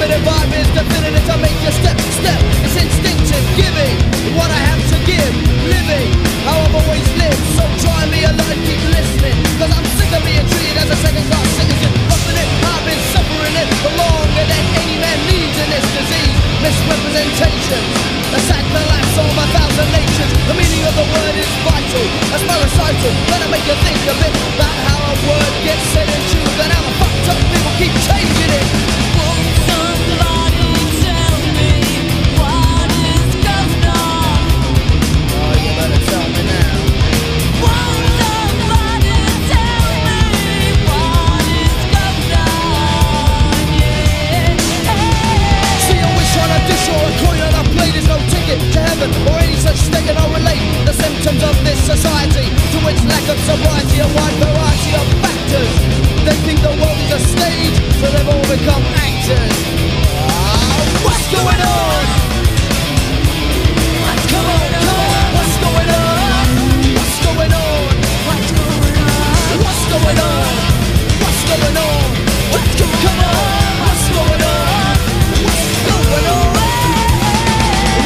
primitive vibe is definitive to make you step. It's instinctive, giving what I have to give, living how I've always lived. So try me a lot and keep listening, cause I'm sick of being treated as a second-class citizen. Often it, I've been suffering it for longer than any man needs in this disease. Misrepresentations, a sad collapse of 1,000 nations. The meaning of the word is vital, that's my recital. Gonna make you think a bit about how a word gets said and choose, and how the fucked up people keep changing it. Won't somebody tell me what is going on? Oh, you better tell me now. Won't somebody tell me what is going on? Yeah. See, always trying to dish or a coin on a plate is no ticket to heaven or any such state, and I'll relate the symptoms of this society to its lack of sobriety, a wide variety of factors. They think the world is a stage, so they've all become actors. What's going on? Come on, what's going on? What's going on? What's going on? What's going on? What's going on? Come on, what's going on? What's going on?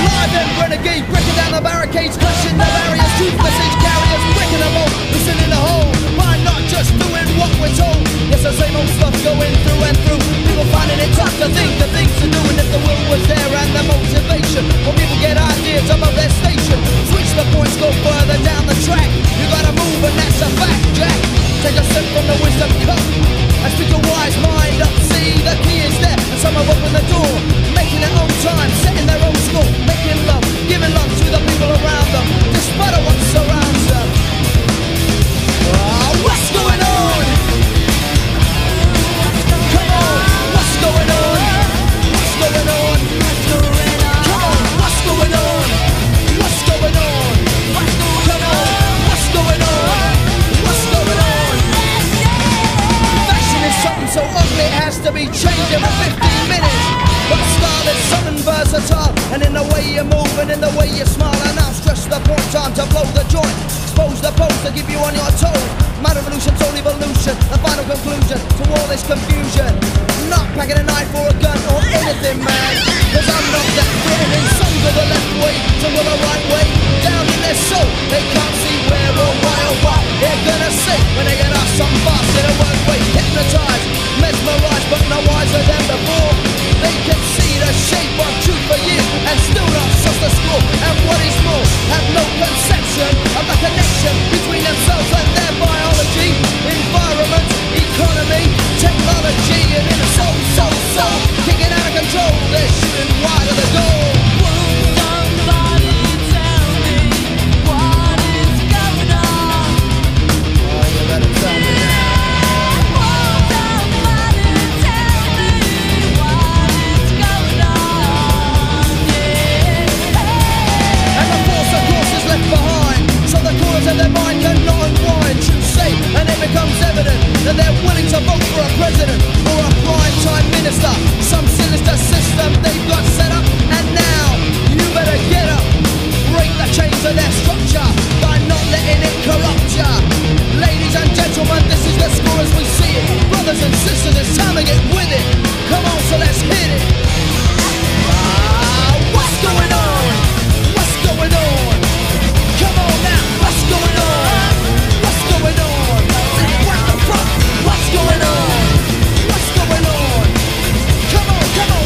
Live and renegade, breaking down the barricades, clashing the barriers, truth message carriers, breaking them all, listen in the hole, by not just doing what we're told. Yes, the same old stuff going through and through. People finding it tough to think the things to do, and if the will was there and the motivation, well, people get ideas above their station. Switch the points, go further down the track. You gotta move, and that's a fact, Jack. Take a sip from the wisdom cup and speak your wise mind up. See, the key is there, and some have opened the door, making their own time, setting their own score, making love, giving love to the people around them, despite of what surrounds them. What's going on? Come on, what's going on? What's going on? Come on, what's going on? What's going on? Come on, what's going on? What's going on? Fashion is something so ugly it has to be changed every 15 minutes. But style is something versatile, and in the way you move and in the way you smile, and I'll stress the point, time to blow the joint, expose the pose to keep you on your toes. My revolution's all evolution, the final conclusion to all this confusion. Not packing a knife or a gun or anything, man, cause I'm not that threatening. Some go the left way, some go the right way, down in their soul, they can't see where or why or what they're gonna say when they get asked some bastard a word way. Hypnotized, mesmerized, but no wiser than before. They can see the shape of truth for years and still not suss the score. And what is more, have no conception of the connection between themselves and their biology, environment, economy, technology, and in a soul, kicking out of control. They're shooting wide of the goal. Won't somebody tell me what is going on? Oh, you better tell me now. Won't somebody tell me what is going on? Yeah. And the force of course is left behind, so the corners of their mind cannot unwind. Should say, and it becomes evident that they're willing to vote for a president or a prime-time minister. Some sinister system they've got set up, and now you better get up, break the chains of their structure by not letting it corrupt ya. Ladies and gentlemen, this is the score as we see it. Brothers and sisters, it's time to get with it. Come on, so let's hit it. What's going on? What's going on? Come on now, what's going on? What's going on? What the fuck? What's going on? What's going on? Come on,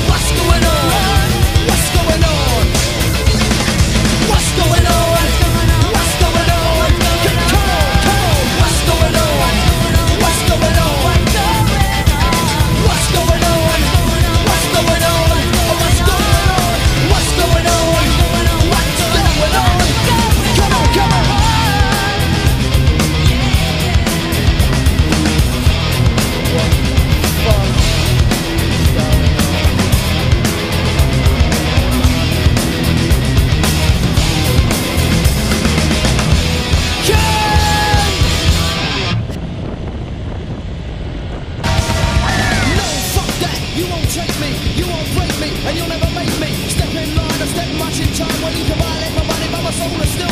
what's going on? What's going on? What's going on? What's going on? Come on, what's going on? What's going on? What's going on? What's going on? What's going on? What's going on? What's going on? Come on, come on. What the fuck is going on? No, fuck that, you won't take me, you won't break me, and you'll never make me step in line or step much in time when you can violate my body, but my soul is still